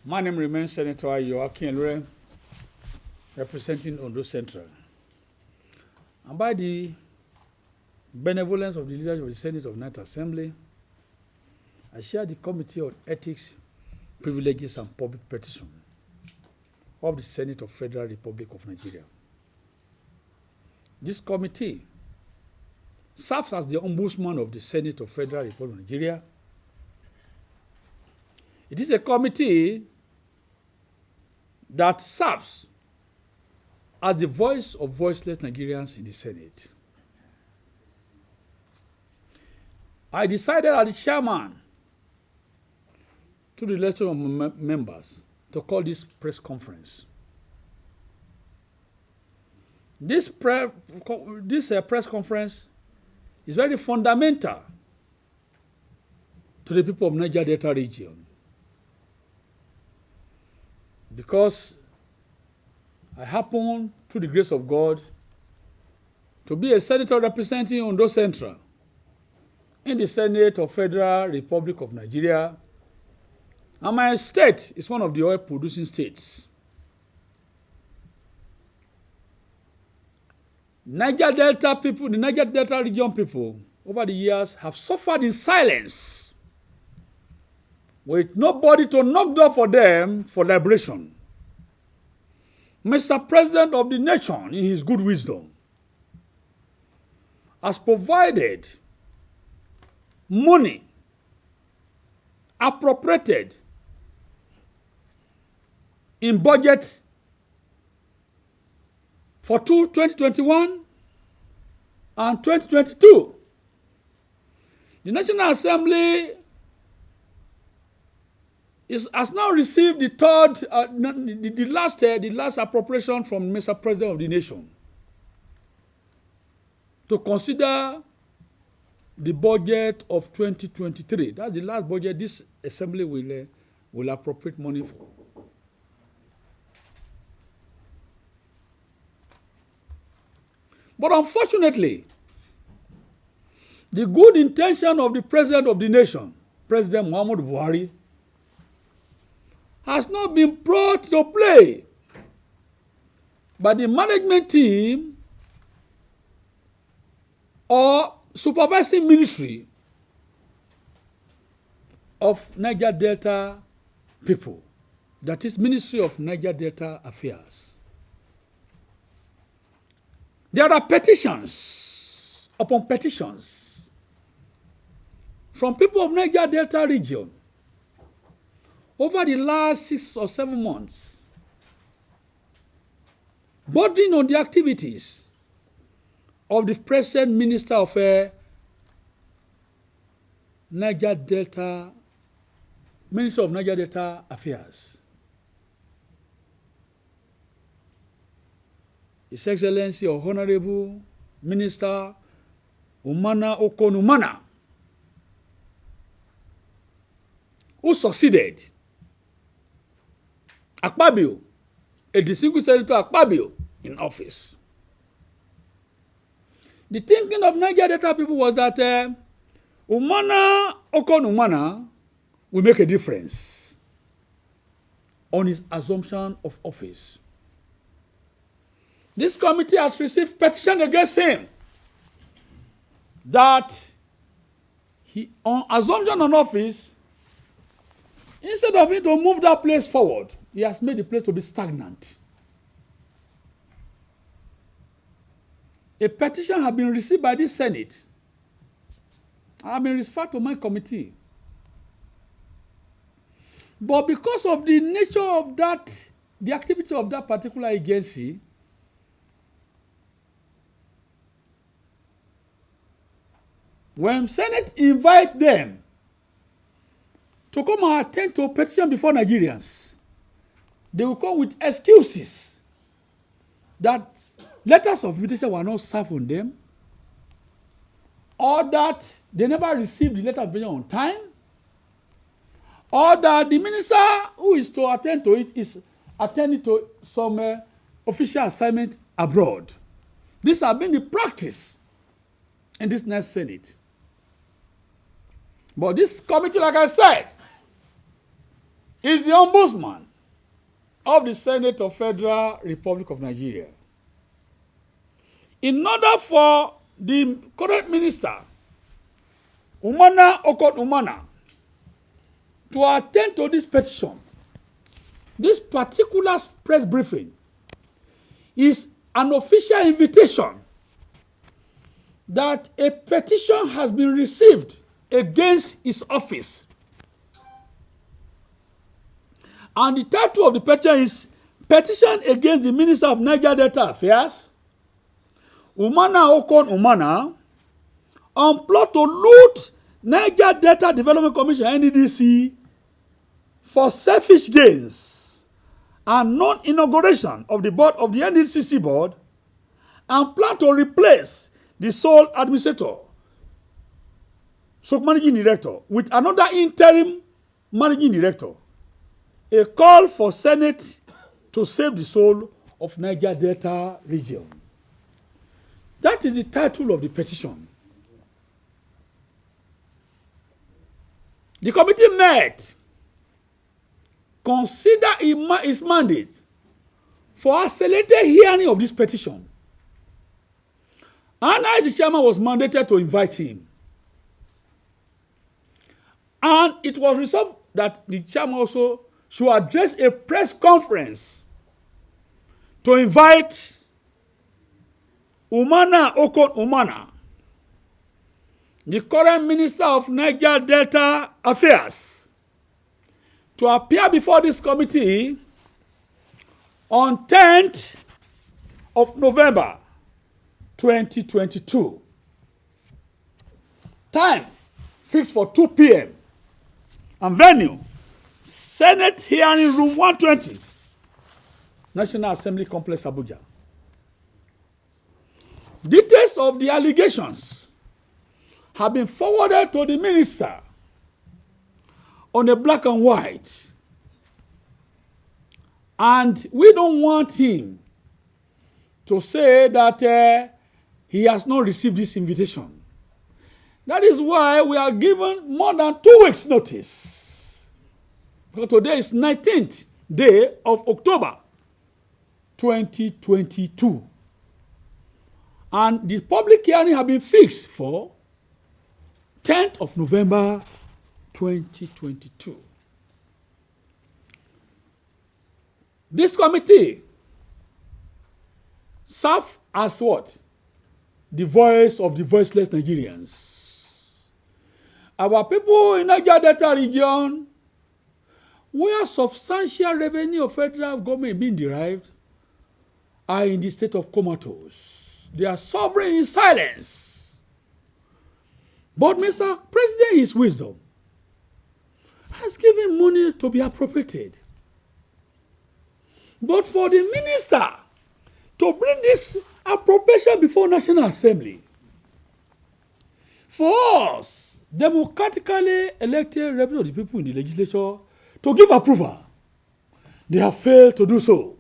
My name remains Senator Akinlure, representing Ondo Central. And by the benevolence of the leaders of the Senate of Ninth Assembly, I chair the Committee on Ethics, Privileges and Public Petition of the Senate of Federal Republic of Nigeria. This committee serves as the ombudsman of the Senate of Federal Republic of Nigeria. It is a committee that serves as the voice of voiceless Nigerians in the Senate. I decided as the chairman to the list of members to call this press conference. This press conference is very fundamental to the people of Niger Delta region, because I happen, through the grace of God, to be a senator representing Ondo Central in the Senate of Federal Republic of Nigeria, and my state is one of the oil-producing states. Niger Delta people, the Niger Delta region people, over the years have suffered in silence, with nobody to knock door for them for liberation. Mr. President of the nation, in his good wisdom, has provided money appropriated in budget for 2021 and 2022. The National Assembly has now received the last appropriation from Mr. President of the nation to consider the budget of 2023. That's the last budget this assembly will appropriate money for. But unfortunately, the good intention of the President of the nation, President Muhammadu Buhari, has not been brought to play by the management team or supervising ministry of Niger Delta people, that is Ministry of Niger Delta Affairs. There are petitions upon petitions from people of Niger Delta region over the last 6 or 7 months, bordering on the activities of the present Minister of Niger Delta, Minister of Niger Delta Affairs. His Excellency or Honorable Minister Umana Okonumana, who succeeded Akpabio, a distinguished Senator Akpabio, in office. The thinking of Niger Delta people was that Umana Okonumana will make a difference on his assumption of office. This committee has received petition against him that he, on assumption on office, instead of him to move that place forward, he has made the place to be stagnant. A petition has been received by the Senate. I have been referred to my committee. But because of the nature of that, the activity of that particular agency, when Senate invite them to come and attend to a petition before Nigerians, they will come with excuses that letters of invitation were not served on them, or that they never received the letter of invitation on time, or that the minister who is to attend to it is attending to some official assignment abroad. This has been the practice in this next Senate. But this committee, like I said, is the Ombudsman of the Senate of Federal Republic of Nigeria. In order for the current minister, Umana Okot Umana, to attend to this petition, this particular press briefing is an official invitation that a petition has been received against his office. And the title of the petition is Petition Against the Minister of Niger Delta Affairs, Umana Okon Umana, on plot to loot Niger Delta Development Commission NDDC for selfish gains and non-inauguration of the board of the NDDC board, and plan to replace the sole administrator, so managing director, with another interim managing director. A call for Senate to save the soul of Niger Delta region. That is the title of the petition. The committee met, consider its mandate for accelerated hearing of this petition. And as the chairman was mandated to invite him. And it was resolved that the chairman also should address a press conference to invite Umana Okon Umana, the current Minister of Niger Delta Affairs, to appear before this committee on 10th of November 2022. Time fixed for 2 p.m. and venue Senate hearing room 120, National Assembly Complex, Abuja. Details of the allegations have been forwarded to the minister on a black and white, and we don't want him to say that he has not received this invitation. That is why we are given more than 2 weeks notice. Because today is 19th day of October 2022. And the public hearing has been fixed for 10th of November 2022. This committee serves as what? The voice of the voiceless Nigerians. Our people in Niger Delta region, where substantial revenue of federal government being derived, are in the state of comatose. They are suffering in silence. But Mr. President, in his wisdom, has given money to be appropriated. But for the minister to bring this appropriation before National Assembly, for us, democratically elected representatives of the people in the legislature, to give approval, they have failed to do so.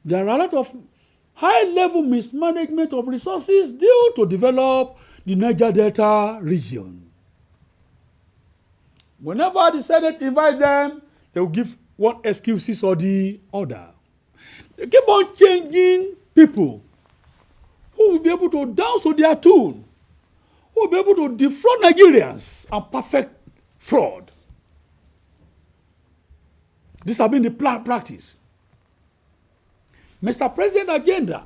There are a lot of high-level mismanagement of resources due to develop the Niger Delta region. Whenever the Senate invites them, they will give one excuses or the other. They keep on changing people who will be able to dance to their tune, who will be able to defraud Nigerians and perfect fraud. This has been the practice. Mr. President agenda,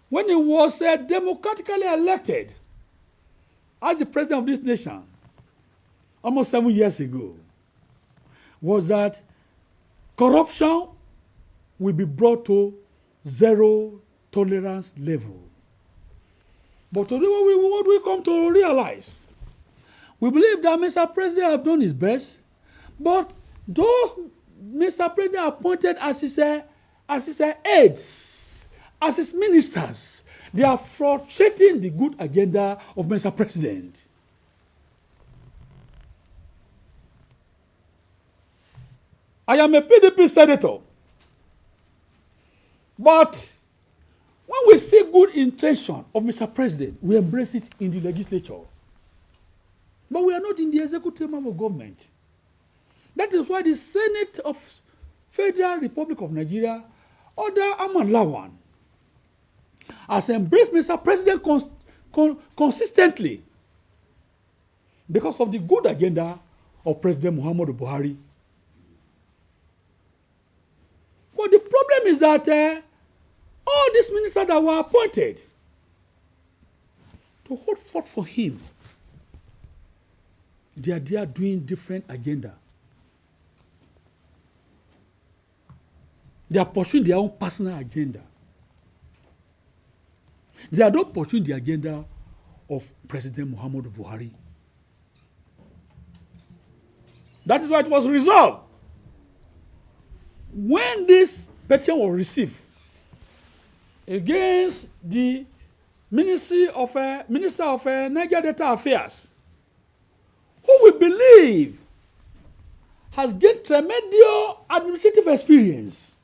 when he was democratically elected as the president of this nation almost 7 years ago, was that corruption will be brought to zero tolerance level. But today what we come to realize, we believe that Mr. President has done his best, but those Mr. President appointed as his aides, as his ministers, they are frustrating the good agenda of Mr. President. I am a PDP senator. But when we see good intention of Mr. President, we embrace it in the legislature. But we are not in the executive arm of government. That is why the Senate of Federal Republic of Nigeria, under Ahmad Lawan, has embraced Mr. President consistently because of the good agenda of President Muhammadu Buhari. But the problem is that all these ministers that were appointed to hold forth for him, they are there doing different agenda. They are pursuing their own personal agenda. They are not pursuing the agenda of President Muhammadu Buhari. That is why it was resolved. When this petition was received against the Minister of Niger Delta Affairs, who we believe has gained tremendous administrative experience.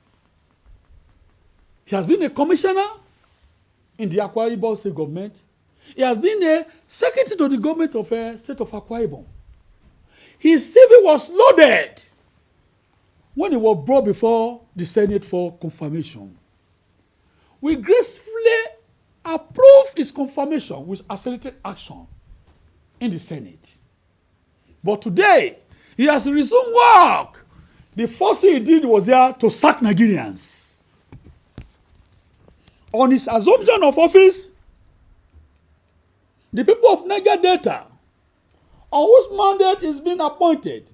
He has been a commissioner in the Akwa Ibom state government. He has been a secretary to the government of state of Akwa Ibom. His CV was loaded when he was brought before the Senate for confirmation. We gracefully approved his confirmation with accelerated action in the Senate. But today, he has resumed work. The first thing he did was there to sack Nigerians. On his assumption of office, the people of Niger Delta, on whose mandate is being appointed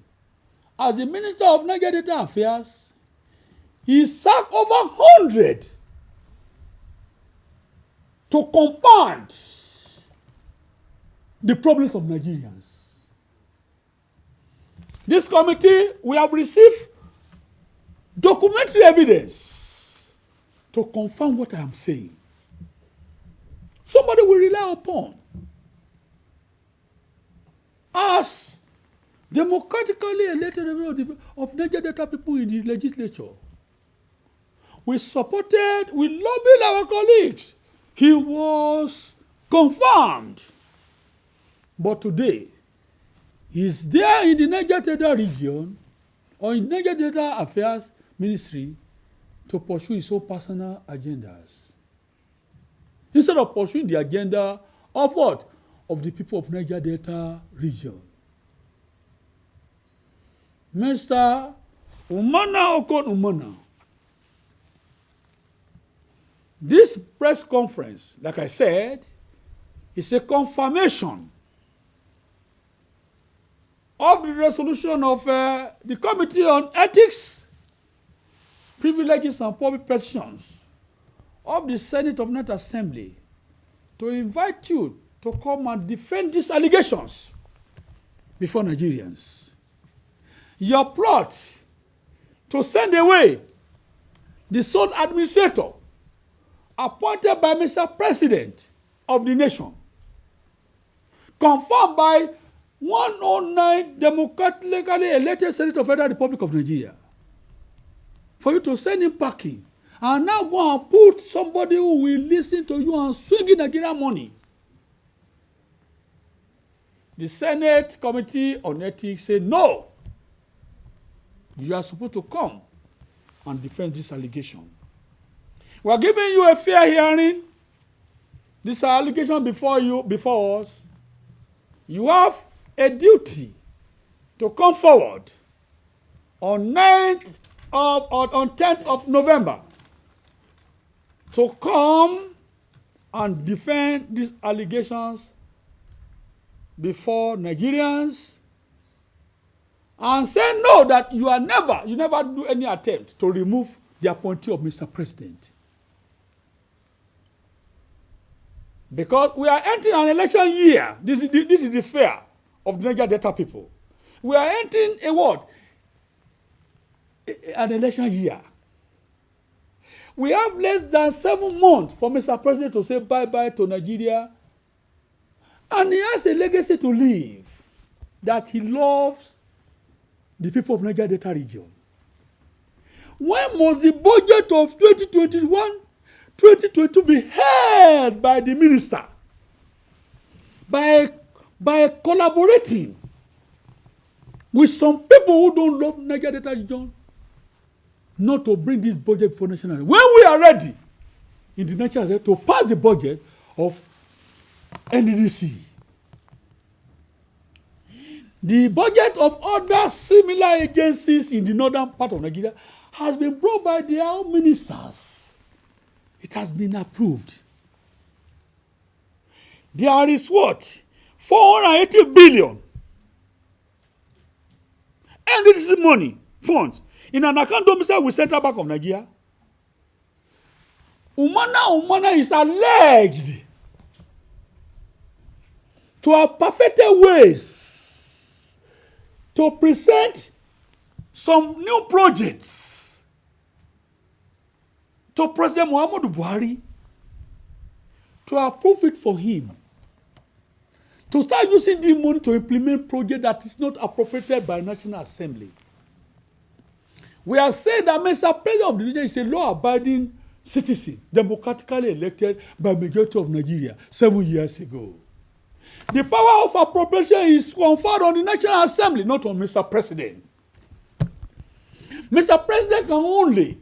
as the Minister of Niger Delta Affairs, he sacked over 100 to compound the problems of Nigerians. This committee, we have received documentary evidence to confirm what I am saying. Somebody will rely upon as democratically elected of Niger Delta people in the legislature. We lobbied our colleagues. He was confirmed. But today, he's there in the Niger Delta region or in Niger Delta Affairs Ministry to pursue his own personal agendas. Instead of pursuing the agenda of what? Of the people of Niger Delta region. Mr. Umana Okon Umana, this press conference, like I said, is a confirmation of the resolution of the Committee on Ethics, Privileges and Public Petitions of the Senate of National Assembly to invite you to come and defend these allegations before Nigerians. Your plot to send away the sole administrator appointed by Mr. President of the nation, confirmed by 109 democratically elected Senate of Federal Republic of Nigeria, for you to send him packing and now go and put somebody who will listen to you and swing in Nigerian money. The Senate Committee on Ethics said, no, you are supposed to come and defend this allegation. We are giving you a fair hearing. This allegation before us. You have a duty to come forward on 10th of November to come and defend these allegations before Nigerians and say no, that you never do any attempt to remove the appointee of Mr. President. Because we are entering an election year. This is the fear of the Niger Delta people. We are entering an election year. We have less than 7 months for Mr. President to say bye-bye to Nigeria. And he has a legacy to leave, that he loves the people of Niger Delta region. When must the budget of 2021-2022 be held by the minister? By collaborating with some people who don't love Niger Delta region not to bring this budget for national. When we are ready in the national assembly to pass the budget of NDDC, the budget of other similar agencies in the northern part of Nigeria has been brought by their ministers. It has been approved. There is what? 480 billion NDDC money, funds, in an account domiciled with Central Bank of Nigeria. Umana is alleged to have perfected ways to present some new projects to President Muhammadu Buhari to approve it for him, to start using the money to implement project that is not appropriated by National Assembly. We are saying that Mr. President of the region is a law-abiding citizen, democratically elected by majority of Nigeria 7 years ago. The power of appropriation is conferred on the National Assembly, not on Mr. President. Mr. President can only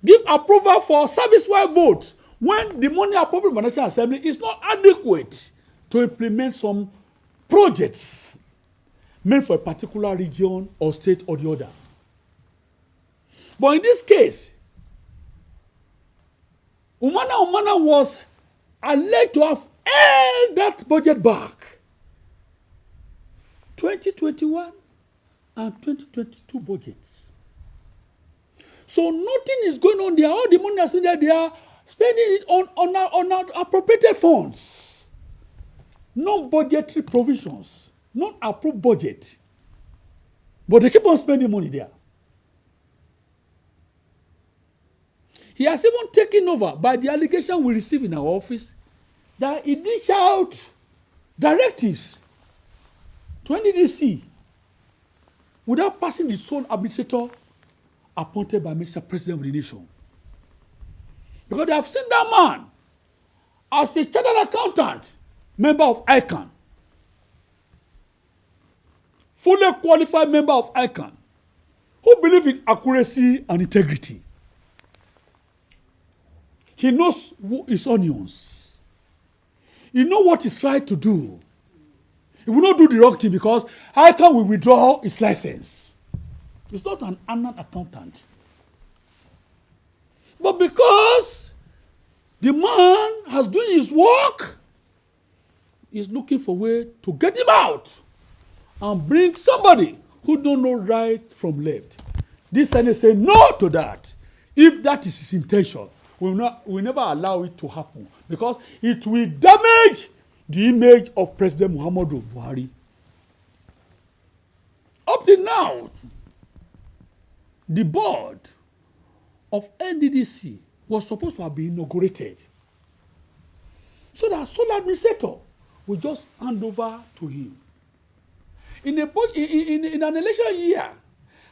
give approval for service-wide votes when the money appropriated by the National Assembly is not adequate to implement some projects meant for a particular region or state or the other. But in this case, Umana was alleged to have held that budget back. 2021 and 2022 budgets. So nothing is going on there. All the money is in there. They are spending it on appropriated funds. Non-budgetary provisions. Non-approved budget. But they keep on spending money there. He has even taken over by the allegation we received in our office that he dished out directives to NDDC without passing the sole administrator appointed by Mr. President of the nation. Because they have seen that man as a chartered accountant, member of ICANN, fully qualified member of ICANN, who believe in accuracy and integrity. He knows his onions. He knows what is right to do. He will not do the wrong thing because ICANN will withdraw his license. He's not an eminent accountant. But because the man has done his work, he's looking for a way to get him out and bring somebody who don't know right from left. This Senate say no to that. If that is his intention, we will never allow it to happen because it will damage the image of President Muhammadu Buhari. Up till now, the board of NDDC was supposed to have been inaugurated so that sole administrator will just hand over to him. In an election year,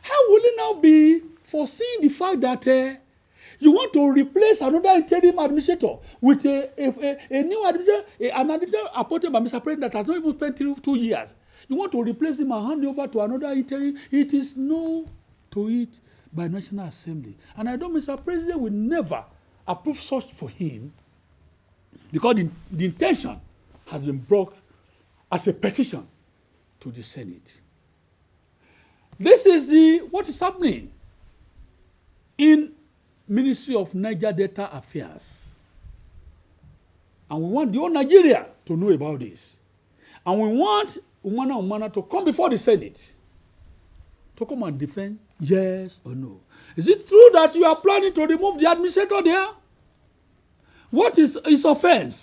how will it now be foreseeing the fact that you want to replace another interim administrator with a new administrator, an administrator appointed by Mr. President that has not even spent 2 years. You want to replace him and hand over to another interim. It is no to it by National Assembly. And I know Mr. President will never approve such for him because the intention has been brought as a petition to the Senate. This is what is happening in Ministry of Niger Delta Affairs. And we want the whole Nigeria to know about this. And we want Umana to come before the Senate to come and defend yes or no. Is it true that you are planning to remove the administrator there? What is his offense?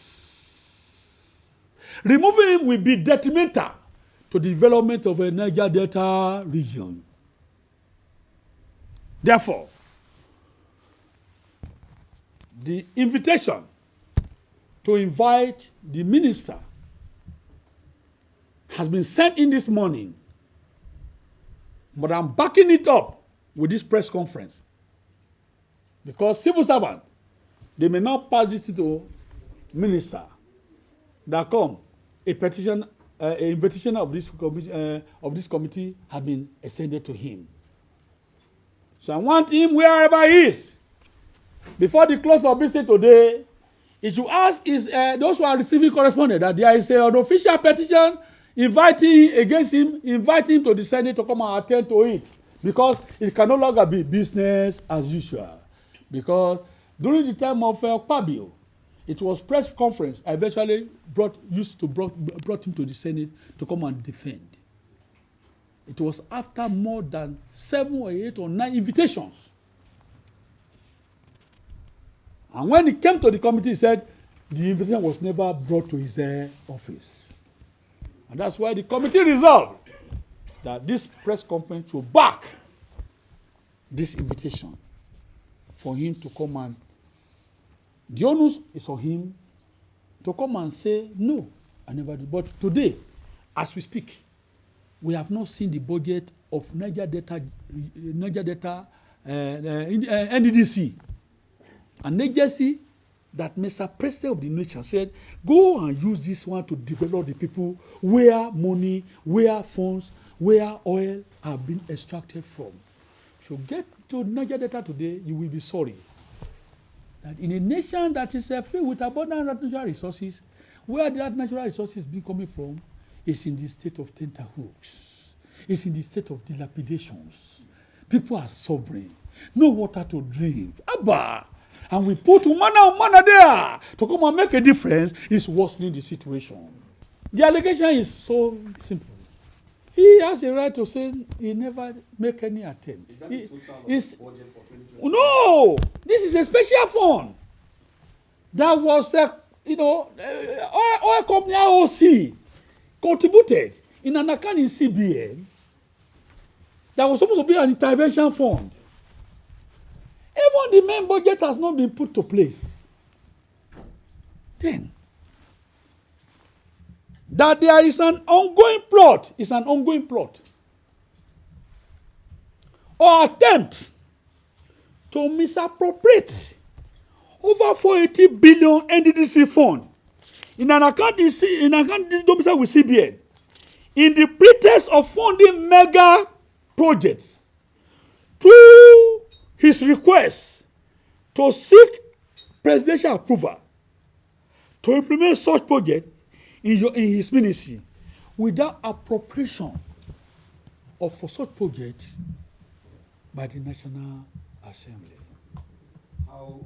Removing him will be detrimental to the development of a Niger Delta region. Therefore, the invitation to invite the minister has been sent in this morning, but I'm backing it up with this press conference because civil servants, they may not pass this to minister that come a petition invitation of this committee have been extended to him. So I want him, wherever he is, before the close of business today, he should ask those who are receiving correspondence that there is an official petition inviting him to the Senate to come and attend to it, because it can no longer be business as usual. Because during the time of Pabio, it was press conference. I eventually brought him to the Senate to come and defend. It was after more than 7 or 8 or 9 invitations. And when he came to the committee, he said the invitation was never brought to his office. And that's why the committee resolved that this press conference should back this invitation for him to come and, the onus is on him to come and say, no, I never did. But today, as we speak, we have not seen the budget of Niger Delta NDDC. An agency that Mr. President of the nation said, go and use this one to develop the people where money, where funds, where oil have been extracted from. If you get to Niger Delta today, you will be sorry that in a nation that is filled with abundant natural resources, where that natural resources be coming from is in the state of tenterhooks. It's in the state of dilapidations. People are suffering. No water to drink. Abba! And we put Umana there to come and make a difference, is worsening the situation. The allegation is so simple. He has a right to say he never make any attempt. Is that the total of the budget for 2020? No! This is a special fund that was, oil company IOC contributed in an account in CBN that was supposed to be an intervention fund. Even the main budget has not been put to place. Then, that there is an ongoing plot, or attempt to misappropriate over 480 billion NDDC fund in an account domiciled with CBN in the pretext of funding mega projects through his request to seek presidential approval to implement such project in his ministry without appropriation for such project by the National Assembly. How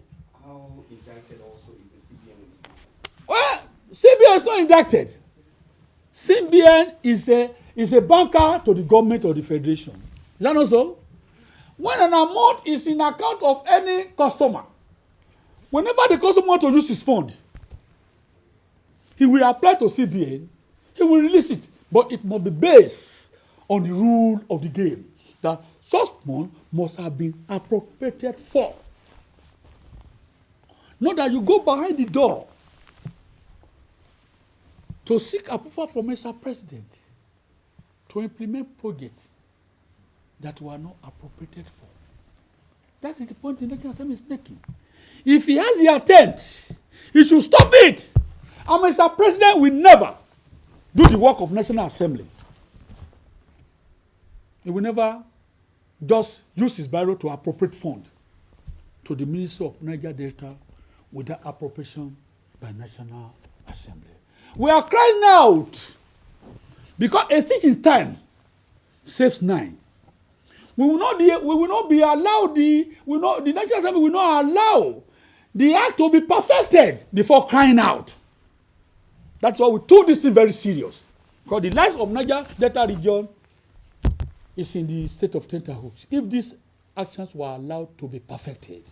indicted also is the CBN in this matter? Well, CBN is not indicted. CBN is a banker to the government of the federation. Is that not so? When an amount is in account of any customer, whenever the customer wants to use his fund, he will apply to CBN, he will release it, but it must be based on the rule of the game that such fund must have been appropriated for. Not that you go behind the door to seek approval from Mr. President to implement projects that were not appropriated for. That is the point the National Assembly is making. If he has the attempt, he should stop it. And Mr. President will never do the work of National Assembly. He will never just use his bureau to appropriate fund to the Ministry of Niger Delta without appropriation by National Assembly. We are crying out because a stitch in time saves 9. The National Assembly will not allow the act to be perfected before crying out. That's why we took this thing very serious. Because the lives of Niger Delta region is in the state of tenterhooks. If these actions were allowed to be perfected,